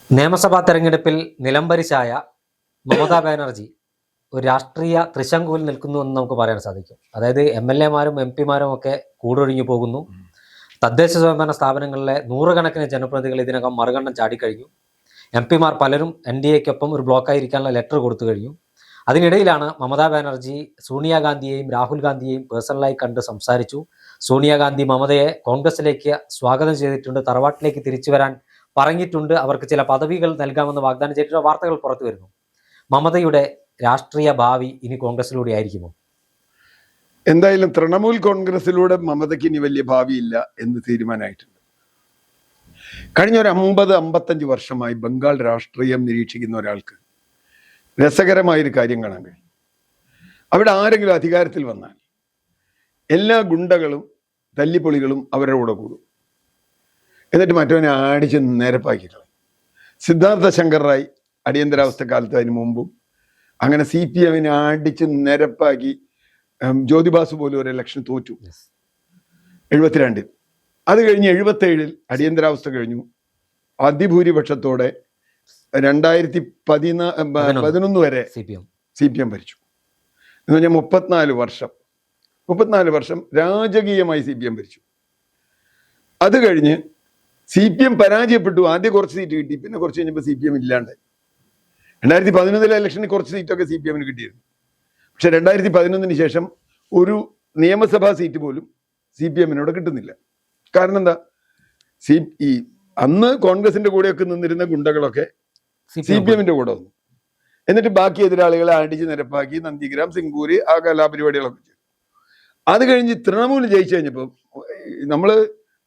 നിയമസഭാ തെരഞ്ഞെടുപ്പിൽ നിലംപരിശായ മമതാ ബാനർജി ഒരു രാഷ്ട്രീയ ത്രിശങ്കുവിൽ നിൽക്കുന്നു എന്ന് നമുക്ക് പറയാൻ സാധിക്കും. അതായത് MLA മാരും MP മാരും ഒക്കെ കൂടൊഴിഞ്ഞു പോകുന്നു. തദ്ദേശ സ്വയംഭരണ സ്ഥാപനങ്ങളിലെ നൂറുകണക്കിന് ജനപ്രതിനിധികൾ ഇതിനകം മറുകണ്ഠം ചാടിക്കഴിഞ്ഞു. MP മാർ പലരും NDAക്കൊപ്പം ഒരു ബ്ലോക്കായിരിക്കാനുള്ള ലെറ്റർ കൊടുത്തു കഴിഞ്ഞു. അതിനിടയിലാണ് മമതാ ബാനർജി സോണിയാഗാന്ധിയെയും രാഹുൽ ഗാന്ധിയെയും പേഴ്സണലായി കണ്ട് സംസാരിച്ചു. സോണിയാഗാന്ധി മമതയെ കോൺഗ്രസിലേക്ക് സ്വാഗതം ചെയ്തിട്ടുണ്ട്, തറവാട്ടിലേക്ക് തിരിച്ചു വരാൻ പറഞ്ഞിട്ടുണ്ട്, അവർക്ക് ചില പദവികൾ നൽകാമെന്ന് വാഗ്ദാനം ചെയ്തിട്ടുള്ള വാർത്തകൾ പുറത്തു വരുന്നു. മമതയുടെ രാഷ്ട്രീയ ഭാവി ഇനി കോൺഗ്രസിലൂടെ ആയിരിക്കുമോ? എന്തായാലും തൃണമൂൽ കോൺഗ്രസിലൂടെ മമതയ്ക്ക് ഇനി വലിയ ഭാവിയില്ല എന്ന് തീരുമാനമായിട്ടുണ്ട്. കഴിഞ്ഞ ഒരു 50-55 വർഷമായി ബംഗാൾ രാഷ്ട്രീയം നിരീക്ഷിക്കുന്ന ഒരാൾക്ക് രസകരമായൊരു കാര്യം കാണാൻ കഴിയും. അവിടെ ആരെങ്കിലും അധികാരത്തിൽ വന്നാൽ എല്ലാ ഗുണ്ടകളും തല്ലിപ്പൊളികളും അവരുടെ കൂടെ കൂടും. എന്നിട്ട് മറ്റവനെ അടിച്ച് നിരപ്പാക്കിയിട്ടുള്ളത്. സിദ്ധാർത്ഥ ശങ്കർ റായ് അടിയന്തരാവസ്ഥ കാലത്ത് അതിന് മുമ്പും അങ്ങനെ CPM-നെ അടിച്ച് നിരപ്പാക്കി. ജ്യോതിബാസു പോലും ഒരു ഇലക്ഷൻ തോറ്റു 72. അത് കഴിഞ്ഞ് 77 അടിയന്തരാവസ്ഥ കഴിഞ്ഞു. അതിഭൂരിപക്ഷത്തോടെ 2011 വരെ CPM ഭരിച്ചു. എന്ന് പറഞ്ഞാൽ 34 വർഷം രാജകീയമായി CPM ഭരിച്ചു. അത് കഴിഞ്ഞ് CPM പരാജയപ്പെട്ടു. ആദ്യം കുറച്ച് സീറ്റ് കിട്ടി, പിന്നെ കുറച്ച് കഴിഞ്ഞപ്പോൾ CPM ഇല്ലാണ്ട്. 2011 ഇലക്ഷനിൽ കുറച്ച് സീറ്റൊക്കെ CPM-ന് കിട്ടിയിരുന്നു. പക്ഷെ 2011 ശേഷം ഒരു നിയമസഭാ സീറ്റ് പോലും CPM-നോട് കിട്ടുന്നില്ല. കാരണം എന്താ? അന്ന് കോൺഗ്രസിന്റെ കൂടെയൊക്കെ നിന്നിരുന്ന ഗുണ്ടകളൊക്കെ CPM-ന്റെ കൂടെ വന്നു. എന്നിട്ട് ബാക്കി എതിരാളികളെ അടിച്ച് നിരപ്പാക്കി നന്ദിഗ്രാം, സിംഗൂര് ആ കലാപരിപാടികളൊക്കെ ചെയ്തു. അത് കഴിഞ്ഞ് തൃണമൂൽ ജയിച്ചു കഴിഞ്ഞപ്പോൾ നമ്മള്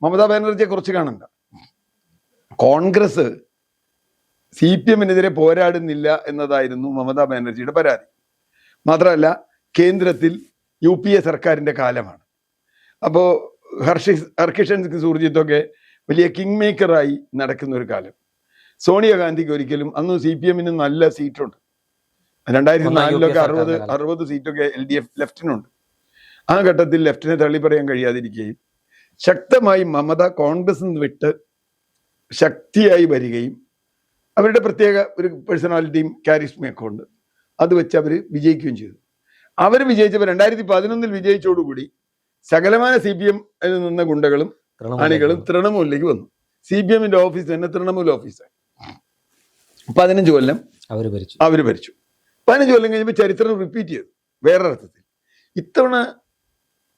മമതാ ബാനർജിയെ കുറിച്ച് കാണണ്ട. കോൺഗ്രസ് CPM-നെതിരെ പോരാടുന്നില്ല എന്നതായിരുന്നു മമതാ ബാനർജിയുടെ പരാതി. മാത്രമല്ല കേന്ദ്രത്തിൽ UPA സർക്കാരിന്റെ കാലമാണ്. അപ്പോൾ ഹർകിഷൻ സുർജിത്തൊക്കെ വലിയ കിങ് മേക്കറായി നടക്കുന്ന ഒരു കാലം. സോണിയാഗാന്ധിക്ക് ഒരിക്കലും അന്ന് CPM-ന് നല്ല സീറ്റുണ്ട്. 2004 60 സീറ്റൊക്കെ LDF ലെഫ്റ്റിനുണ്ട്. ആ ഘട്ടത്തിൽ ലെഫ്റ്റിനെ തള്ളി പറയാൻ കഴിയാതിരിക്കുകയും ശക്തമായി മമത കോൺഗ്രസ് വിട്ട് ശക്തിയായി വരികയും അവരുടെ പ്രത്യേക ഒരു പേഴ്സണാലിറ്റിയും കാരിസ്മയൊക്കെ ഉണ്ട്. അത് വെച്ച് അവർ വിജയിക്കുകയും ചെയ്തു. അവർ വിജയിച്ചപ്പോൾ 2011 വിജയിച്ചോടുകൂടി സകലമാന CPM നിന്ന ഗുണ്ടകളും അണികളും തൃണമൂലിലേക്ക് വന്നു. CPM-ന്റെ ഓഫീസ് തന്നെ തൃണമൂൽ ഓഫീസായി. 15 കൊല്ലം അവർ ഭരിച്ചു. 15 കൊല്ലം കഴിഞ്ഞപ്പോൾ ചരിത്രം റിപ്പീറ്റ് ചെയ്തു വേറൊരർത്ഥത്തിൽ. ഇത്തവണ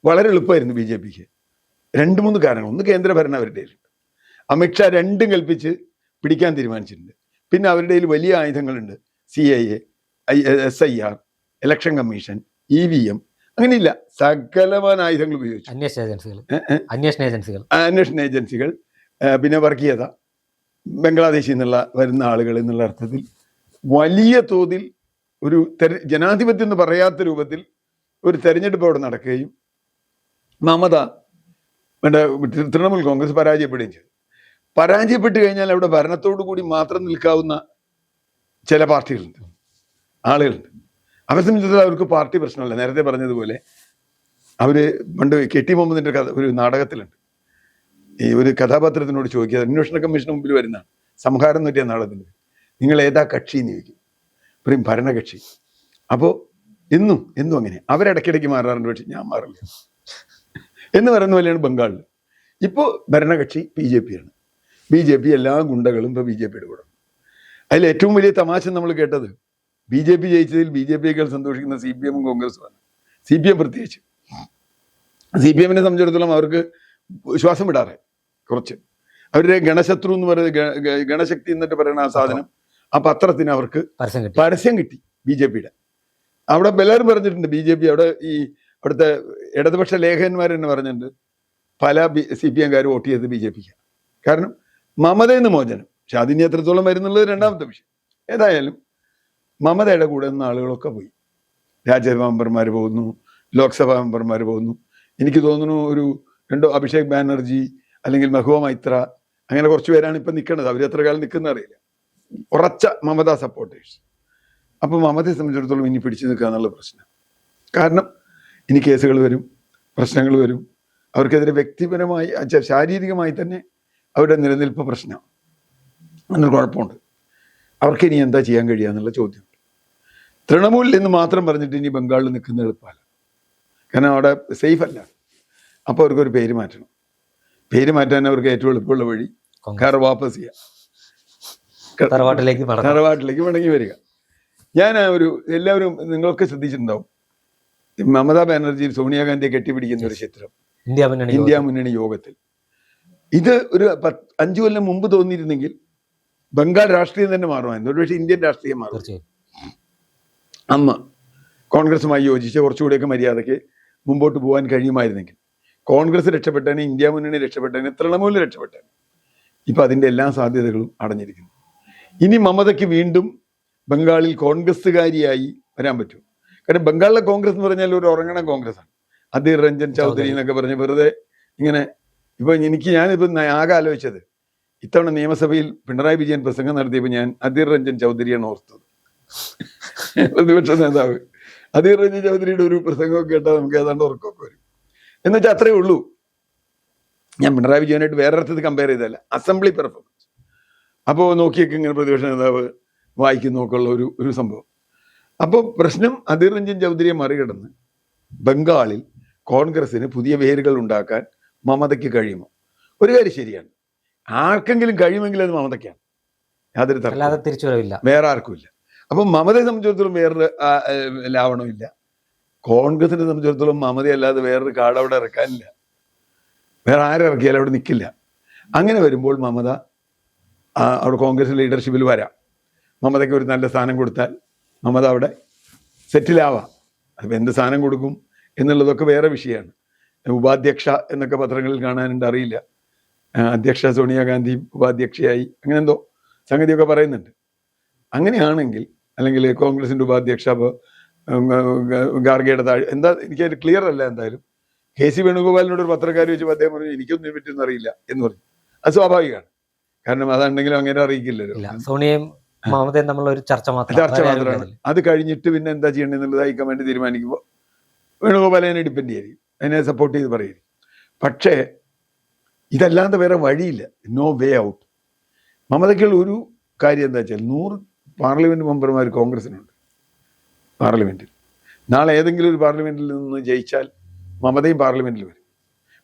വളരെ എളുപ്പമായിരുന്നു BJP-ക്ക്. 2-3 കാരണങ്ങൾ. ഒന്ന്, കേന്ദ്രഭരണം അവരുടെ കയ്യിലുണ്ട്. അമിത്ഷാ രണ്ടും കൽപ്പിച്ച് പിടിക്കാൻ തീരുമാനിച്ചിട്ടുണ്ട്. പിന്നെ അവരുടെ കയ്യിൽ വലിയ ആയുധങ്ങളുണ്ട്. CIA, SIR, election commission, EVM, അങ്ങനെയില്ല, സകലമാന ആയുധങ്ങൾ ഉപയോഗിച്ചു. അന്വേഷണ ഏജൻസികൾ, പിന്നെ വർഗീയത, ബംഗ്ലാദേശിൽ നിന്നുള്ള വരുന്ന ആളുകൾ എന്നുള്ള അർത്ഥത്തിൽ വലിയ തോതിൽ ഒരു ജനാധിപത്യം എന്ന് പറയാത്ത രൂപത്തിൽ ഒരു തെരഞ്ഞെടുപ്പ് അവിടെ നടക്കുകയും മമത തൃണമൂൽ കോൺഗ്രസ് പരാജയപ്പെടുകയും ചെയ്തു. പരാജയപ്പെട്ട് കഴിഞ്ഞാൽ അവിടെ ഭരണത്തോടു കൂടി മാത്രം നിൽക്കാവുന്ന ചില പാർട്ടികളുണ്ട്, ആളുകളുണ്ട്. അവരെ സംബന്ധിച്ചിടത്തോളം അവർക്ക് പാർട്ടി പ്രശ്നമല്ല. നേരത്തെ പറഞ്ഞതുപോലെ അവര് പണ്ട് KT മുഹമ്മദിന്റെ ഒരു നാടകത്തിലുണ്ട്. ഈ ഒരു കഥാപാത്രത്തിനോട് ചോദിക്കുക, അന്വേഷണ കമ്മീഷന് മുമ്പിൽ വരുന്നതാണ്, സംഹാരം എന്ന് പറ്റിയ നാടകത്തിന്, നിങ്ങൾ ഏതാ കക്ഷി എന്ന് ചോദിക്കും. പറയും ഭരണകക്ഷി. അപ്പോൾ എന്നും അങ്ങനെ അവരിടയ്ക്കിടയ്ക്ക് മാറാറുണ്ട്, പക്ഷെ ഞാൻ മാറില്ല എന്ന് പറയുന്ന പോലെയാണ് ബംഗാളിൽ. ഇപ്പോൾ ഭരണകക്ഷി BJP-ആണ്. BJP എല്ലാ ഗുണ്ടകളും ഇപ്പോൾ BJP-യുടെ കൂടെ. അതിൽ ഏറ്റവും വലിയ തമാശ നമ്മൾ കേട്ടത്, BJP ജയിച്ചതിൽ BJP-യേക്കാൾ സന്തോഷിക്കുന്ന CPM-ഉം കോൺഗ്രസുമാണ്. CPM പ്രത്യേകിച്ച്. CPM-നെ സംബന്ധിച്ചിടത്തോളം അവർക്ക് ശ്വാസം വിടാറെ കുറച്ച്. അവരുടെ ഗണശത്രു എന്ന് പറയുന്നത്, ഗണശക്തി എന്നിട്ട് പറയുന്ന ആ സാധനം, ആ പത്രത്തിന് അവർക്ക് പരസ്യം കിട്ടി BJP-യുടെ. അവിടെ എല്ലാവരും പറഞ്ഞിട്ടുണ്ട് BJP അവിടെ അവിടുത്തെ ഇടതുപക്ഷ ലേഖകന്മാർ തന്നെ പറഞ്ഞിട്ടുണ്ട് പല CPM-കാർ വോട്ട് ചെയ്ത് BJP-ക്ക്. കാരണം മമതയിൽ നിന്ന് മോചനം. പക്ഷെ അതിന് എത്രത്തോളം വരുന്നുള്ളത് രണ്ടാമത്തെ വിഷയം. ഏതായാലും മമതയുടെ കൂടെ നിന്ന് ആളുകളൊക്കെ പോയി. രാജ്യസഭാ മെമ്പർമാർ പോകുന്നു, ലോക്സഭാ മെമ്പർമാർ പോകുന്നു. എനിക്ക് തോന്നുന്നു ഒരു 2 അഭിഷേക് ബാനർജി അല്ലെങ്കിൽ മഹുവ മൈത്ര, അങ്ങനെ കുറച്ച് പേരാണ് ഇപ്പം നിൽക്കുന്നത്. അവർ എത്ര കാലം നിൽക്കുന്ന അറിയില്ല. ഉറച്ച മമതാ സപ്പോർട്ടേഴ്സ്. അപ്പോൾ മമതയെ സംബന്ധിച്ചിടത്തോളം ഇനി പിടിച്ചു നിൽക്കുക എന്നുള്ള പ്രശ്നം. കാരണം ഇനി കേസുകൾ വരും, പ്രശ്നങ്ങൾ വരും. അവർക്കെതിരെ വ്യക്തിപരമായി ശാരീരികമായി തന്നെ അവരുടെ നിലനിൽപ്പ് പ്രശ്നമാണ്. എന്നൊരു കുഴപ്പമുണ്ട്. അവർക്ക് ഇനി എന്താ ചെയ്യാൻ കഴിയുക എന്നുള്ള ചോദ്യം. തൃണമൂൽ എന്ന് മാത്രം പറഞ്ഞിട്ട് ഇനി ബംഗാളിൽ നിൽക്കുന്ന എളുപ്പമല്ല, കാരണം അവിടെ സേഫ് അല്ല. അപ്പോൾ അവർക്കൊരു പേര് മാറ്റണം. പേര് മാറ്റാൻ അവർക്ക് ഏറ്റവും എളുപ്പമുള്ള വഴി കാർ വാപ്പസ് ചെയ്യാം, തറവാട്ടിലേക്ക് മടങ്ങി വരിക. ഞാൻ എല്ലാവരും നിങ്ങളൊക്കെ ശ്രദ്ധിച്ചിട്ടുണ്ടാവും, മമതാ ബാനർജി സോണിയാഗാന്ധിയെ കെട്ടിപ്പിടിക്കുന്ന ഒരു ചിത്രം ഇന്ത്യ മുന്നണി യോഗത്തിൽ. ഇത് ഒരു 5 കൊല്ലം മുമ്പ് തോന്നിയിരുന്നെങ്കിൽ ബംഗാൾ രാഷ്ട്രീയം തന്നെ മാറുമായിരുന്നു, ഒരുപക്ഷെ ഇന്ത്യൻ രാഷ്ട്രീയം മാറും. അന്ന് കോൺഗ്രസുമായി യോജിച്ച് കുറച്ചുകൂടിയൊക്കെ മര്യാദയ്ക്ക് മുമ്പോട്ട് പോകാൻ കഴിയുമായിരുന്നെങ്കിൽ കോൺഗ്രസ് രക്ഷപ്പെട്ടേനെ, ഇന്ത്യ മുന്നണി രക്ഷപ്പെട്ടേനെ, തൃണമൂല് രക്ഷപ്പെട്ടേനെ. ഇപ്പൊ അതിന്റെ എല്ലാ സാധ്യതകളും അടഞ്ഞിരിക്കുന്നു. ഇനി മമതയ്ക്ക് വീണ്ടും ബംഗാളിൽ കോൺഗ്രസ്സുകാരിയായി വരാൻ പറ്റും. കാരണം ബംഗാളിലെ കോൺഗ്രസ് എന്ന് പറഞ്ഞാൽ ഒരു ഉറങ്ങണ കോൺഗ്രസ് ആണ്. അധീർ രഞ്ജൻ ചൗധരി എന്നൊക്കെ പറഞ്ഞ് വെറുതെ ഇങ്ങനെ. ഇപ്പൊ ഞാനിപ്പോ ആകെ ആലോചിച്ചത്, ഇത്തവണ നിയമസഭയിൽ പിണറായി വിജയൻ പ്രസംഗം നടത്തിയപ്പോൾ ഞാൻ അധീർ രഞ്ജൻ ചൗധരിയാണ് ഓർത്തത്. പ്രതിപക്ഷ നേതാവ് അധീർ രഞ്ജൻ ചൗധരിയുടെ ഒരു പ്രസംഗമൊക്കെ കേട്ടാൽ നമുക്ക് ഏതാണ്ട് ഉറക്കമൊക്കെ വരും. എന്നുവെച്ചാൽ അത്രേ ഉള്ളൂ. ഞാൻ പിണറായി വിജയനായിട്ട് വേറെ അർത്ഥത്തിൽ കമ്പയർ ചെയ്തല്ല, അസംബ്ലി പെർഫോമൻസ്. അപ്പോൾ നോക്കിയൊക്കെ ഇങ്ങനെ പ്രതിപക്ഷ നേതാവ് വായിക്കുന്നൊക്കെ ഉള്ള ഒരു സംഭവം. അപ്പോൾ പ്രശ്നം അധീർ രഞ്ജൻ ചൗധരിയെ മറികടന്ന് ബംഗാളിൽ കോൺഗ്രസിന് പുതിയ വേരുകൾ ഉണ്ടാക്കാൻ മമതയ്ക്ക് കഴിയുമോ? ഒരു കാര്യം ശരിയാണ്, ആർക്കെങ്കിലും കഴിയുമെങ്കിൽ അത് മമതയ്ക്കാണ്, യാതൊരു തർക്കവും വേറെ ആർക്കും ഇല്ല. അപ്പം മമതയെ സംബന്ധിച്ചിടത്തോളം വേറൊരു ലാവണമില്ല. കോൺഗ്രസിനെ സംബന്ധിച്ചിടത്തോളം മമതയല്ലാതെ വേറൊരു കാർഡ് അവിടെ ഇറക്കാനില്ല, വേറെ ആരിറക്കിയാലും അവിടെ നിൽക്കില്ല. അങ്ങനെ വരുമ്പോൾ മമത അവിടെ കോൺഗ്രസ് ലീഡർഷിപ്പിൽ വരാം. മമതയ്ക്ക് ഒരു നല്ല സ്ഥാനം കൊടുത്താൽ മമത അവിടെ സെറ്റിലാവാം. അതിപ്പോൾ എന്ത് സ്ഥാനം കൊടുക്കും എന്നുള്ളതൊക്കെ വേറെ വിഷയമാണ്. ഉപാധ്യക്ഷ എന്നൊക്കെ പത്രങ്ങളിൽ കാണാനുണ്ട്, അറിയില്ല. അധ്യക്ഷ സോണിയാഗാന്ധി ഉപാധ്യക്ഷയായി അങ്ങനെ എന്തോ സംഗതിയൊക്കെ പറയുന്നുണ്ട്. അങ്ങനെയാണെങ്കിൽ, അല്ലെങ്കിൽ കോൺഗ്രസിൻ്റെ ഉപാധ്യക്ഷ ഗാർഗയുടെ താഴെ എന്താ, എനിക്കത് ക്ലിയർ അല്ല. എന്തായാലും KC വേണുഗോപാലിനോട് ഒരു പത്രക്കാർ വെച്ചപ്പോൾ അദ്ദേഹം പറഞ്ഞു എനിക്കൊന്നും ഇതിനെപ്പറ്റിയൊന്നും അറിയില്ല എന്ന് പറഞ്ഞു. അത് സ്വാഭാവികമാണ്, കാരണം അതാണെങ്കിലും അങ്ങനെ അറിയിക്കില്ലല്ലോ. സോണിയയും മമതയും തമ്മിലുള്ള ഒരു ചർച്ച മാത്രമാണ്. അത് കഴിഞ്ഞിട്ട് പിന്നെ എന്താ ചെയ്യേണ്ടതെന്നുള്ളത് ഹൈക്കമാൻഡ് തീരുമാനിക്കുമ്പോൾ വേണുഗോപാൽ അതിനെ ഡിപ്പെൻഡ് ചെയ്യും, അതിനെ സപ്പോർട്ട് ചെയ്ത് പറയും. പക്ഷേ ഇതല്ലാതെ വേറെ വഴിയില്ല, നോ വേ ഔട്ട്. മമതയ്ക്കുള്ള ഒരു കാര്യം എന്താ വെച്ചാൽ 100 പാർലമെന്റ് മെമ്പർമാർ കോൺഗ്രസിനുണ്ട് പാർലമെന്റിൽ. നാളെ ഏതെങ്കിലും ഒരു പാർലമെന്റിൽ നിന്ന് ജയിച്ചാൽ മമതയും പാർലമെന്റിൽ വരും.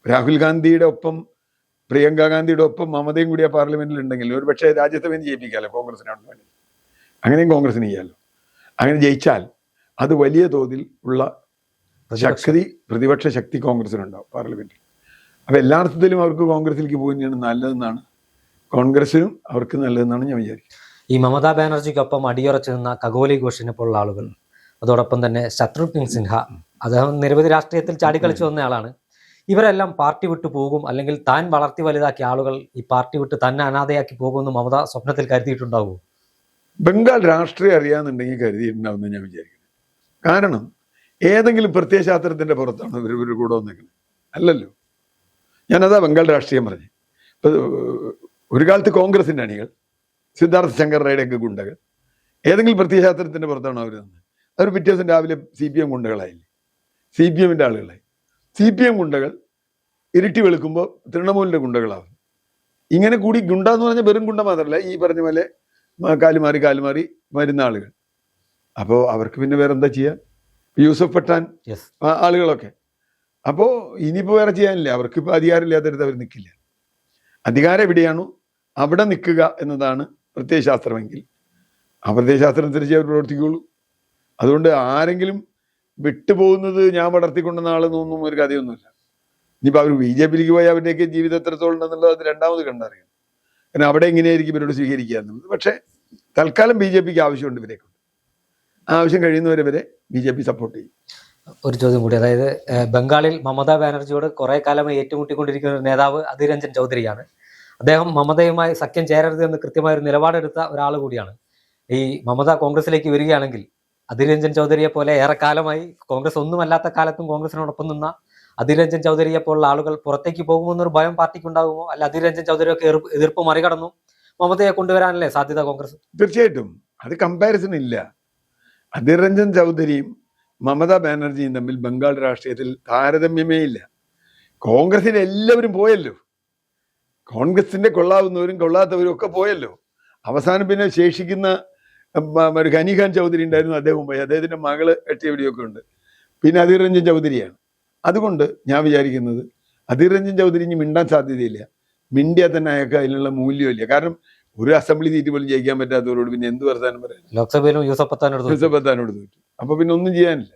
രാഹുൽ ഗാന്ധിയുടെ ഒപ്പം പ്രിയങ്ക ഗാന്ധിയുടെ ഒപ്പം മമതയും കൂടി ആ പാർലമെന്റിൽ ഉണ്ടെങ്കിൽ ഒരു പക്ഷേ രാജ്യസഭയിൽ ജയിപ്പിക്കാമല്ലോ കോൺഗ്രസിനാണ് വേണ്ടി. അങ്ങനെയും കോൺഗ്രസിന് ചെയ്യാമല്ലോ. അങ്ങനെ ജയിച്ചാൽ അത് വലിയ തോതിൽ ഉള്ള ശക്തി, പ്രതിപക്ഷ ശക്തി കോൺഗ്രസിനുണ്ടാവും പാർലമെന്റിൽ. അപ്പം എല്ലാ അർത്ഥത്തിലും അവർക്ക് കോൺഗ്രസിലേക്ക് പോകുന്നതാണ് നല്ലതെന്നാണ്, കോൺഗ്രസിനും അവർക്ക് നല്ലതെന്നാണ് ഞാൻ വിചാരിക്കുന്നത്. ഈ മമതാ ബാനർജിക്കൊപ്പം അടിയുറച്ചു നിന്ന കഗോലി ഘോഷിനെ പോലുള്ള ആളുകൾ, അതോടൊപ്പം തന്നെ ശത്രുഘ്ന സിൻഹ, അദ്ദേഹം നിരവധി രാഷ്ട്രീയത്തിൽ ചാടിക്കളിച്ചു വന്നയാളാണ്. ഇവരെല്ലാം പാർട്ടി വിട്ടു പോകും, അല്ലെങ്കിൽ താൻ വളർത്തി വലുതാക്കിയ ആളുകൾ ഈ പാർട്ടി വിട്ട് തന്നെ അനാഥയാക്കി പോകുമെന്ന് മമത സ്വപ്നത്തിൽ കരുതിയിട്ടുണ്ടാവുമോ? ബംഗാൾ രാഷ്ട്രീയം അറിയാന്നുണ്ടെങ്കിൽ കരുതിയിട്ടുണ്ടാവുമെന്ന് ഞാൻ വിചാരിക്കുന്നു. കാരണം ഏതെങ്കിലും പ്രത്യയശാസ്ത്രത്തിന്റെ പുറത്താണ് ഇവർ കൂടെ വന്നേക്കുന്നത്, അല്ലല്ലോ. ഞാനതാ ബംഗാൾ രാഷ്ട്രീയം പറഞ്ഞു. ഇപ്പൊ ഒരു കാലത്ത് കോൺഗ്രസിന്റെ അണികൾ, സിദ്ധാർത്ഥ ശങ്കർ റൈഡൊക്കെ ഗുണ്ടകൾ, ഏതെങ്കിലും പ്രത്യയശാസ്ത്രത്തിന്റെ പുറത്താണോ അവർ നിന്ന്? അവർ പിറ്റേ ദിവസം രാവിലെ CPM ഗുണ്ടകളായില്ലേ, CPMന്റെ ആളുകളായി. CPM ഗുണ്ടകൾ ഇരുട്ടി വെളുക്കുമ്പോൾ തൃണമൂലിന്റെ ഗുണ്ടകളാവും. ഇങ്ങനെ കൂടി ഗുണ്ട എന്ന് പറഞ്ഞാൽ വെറും ഗുണ്ട മാത്രമല്ല, ഈ പറഞ്ഞ പോലെ കാലുമാറി വരുന്ന ആളുകൾ. അപ്പോൾ അവർക്ക് പിന്നെ വേറെ എന്താ ചെയ്യുക? യൂസഫ് പട്ടാൻ ആളുകളൊക്കെ. അപ്പോൾ ഇനിയിപ്പോൾ വേറെ ചെയ്യാനില്ല, അവർക്കിപ്പോൾ അധികാരമില്ലാത്തടുത്ത് അവർ നിൽക്കില്ല. അധികാരം എവിടെയാണോ അവിടെ നിൽക്കുക എന്നതാണ് പ്രത്യയശാസ്ത്രമെങ്കിൽ ആ പ്രത്യയശാസ്ത്രം അനുസരിച്ച് അവർ പ്രവർത്തിക്കുകയുള്ളൂ. അതുകൊണ്ട് ആരെങ്കിലും വിട്ടുപോകുന്നത് ഞാൻ വളർത്തിക്കൊണ്ടുവന്ന ആളെന്നൊന്നും ഒരു കഥയൊന്നുമില്ല. ഇനിയിപ്പോൾ അവർ BJPയിലേക്ക് പോയി അവരുടെയൊക്കെ ജീവിതം എത്രത്തോളം ഉണ്ടെന്നുള്ളത് അത് രണ്ടാമത് കണ്ടറിയാം. കാരണം അവിടെ എങ്ങനെയായിരിക്കും ഇവരോട് സ്വീകരിക്കുക എന്നുള്ളത്. പക്ഷേ തൽക്കാലം BJPക്ക് ആവശ്യമുണ്ട് ഇവരെക്കൊണ്ട്. ആവശ്യം കഴിയുന്നവരെ വരെ BJP സപ്പോർട്ട് ചെയ്യും. ഒരു ചോദ്യം കൂടി, അതായത് ബംഗാളിൽ മമതാ ബാനർജിയോട് കുറെ കാലമായി ഏറ്റുമുട്ടിക്കൊണ്ടിരിക്കുന്ന ഒരു നേതാവ് അധീർ രഞ്ജൻ ചൗധരിയാണ്. അദ്ദേഹം മമതയുമായി സഖ്യം ചേരരുത് എന്ന് കൃത്യമായ ഒരു നിലപാടെടുത്ത ഒരാൾ കൂടിയാണ്. ഈ മമത കോൺഗ്രസിലേക്ക് വരികയാണെങ്കിൽ അധീർ രഞ്ജൻ ചൗധരിയെ പോലെ ഏറെക്കാലമായി കോൺഗ്രസ് ഒന്നുമല്ലാത്ത കാലത്തും കോൺഗ്രസിനോടൊപ്പം നിന്ന അധീർ രഞ്ജൻ ചൗധരിയെ പോലുള്ള ആളുകൾ പുറത്തേക്ക് പോകുമെന്നൊരു ഭയം പാർട്ടിക്ക് ഉണ്ടാകുമോ? അല്ല അധീർ രഞ്ജൻ ചൗധരിയൊക്കെ എതിർപ്പ് മറികടന്നു മമതയെ കൊണ്ടുവരാനല്ലേ സാധ്യത കോൺഗ്രസ്? തീർച്ചയായിട്ടും അത് കമ്പാരിസൺ ഇല്ല. അധീർ രഞ്ജൻ ചൗധരിയും മമതാ ബാനർജിയും തമ്മിൽ ബംഗാൾ രാഷ്ട്രീയത്തിൽ താരതമ്യമേ ഇല്ല. കോൺഗ്രസിൽ എല്ലാവരും പോയല്ലോ, കോൺഗ്രസിന്റെ കൊള്ളാവുന്നവരും കൊള്ളാത്തവരും ഒക്കെ പോയല്ലോ. അവസാനം പിന്നെ ശേഷിക്കുന്ന ഒരു ഖനി ഖാൻ ചൗധരി ഉണ്ടായിരുന്നു, അദ്ദേഹം പോയി. അദ്ദേഹത്തിന്റെ മകള് എവിടെയൊക്കെ ഉണ്ട്. പിന്നെ അധീർ രഞ്ജൻ ചൗധരിയാണ്. അതുകൊണ്ട് ഞാൻ വിചാരിക്കുന്നത് അധീർ രഞ്ജൻ ചൗധരി ഇനി മിണ്ടാൻ സാധ്യതയില്ല. മിണ്ടിയാൽ തന്നെ അയാൾക്ക് അതിനുള്ള മൂല്യമില്ല. കാരണം ഒരു അസംബ്ലി സീറ്റ് പോലും ജയിക്കാൻ പറ്റാത്തവരോട് പിന്നെ എന്ത് വർത്താനം പറയാൻ? ലോക്സഭയിലും യൂസഫ് പത്താനോട് തോറ്റു. അപ്പൊ പിന്നെ ഒന്നും ചെയ്യാനില്ല.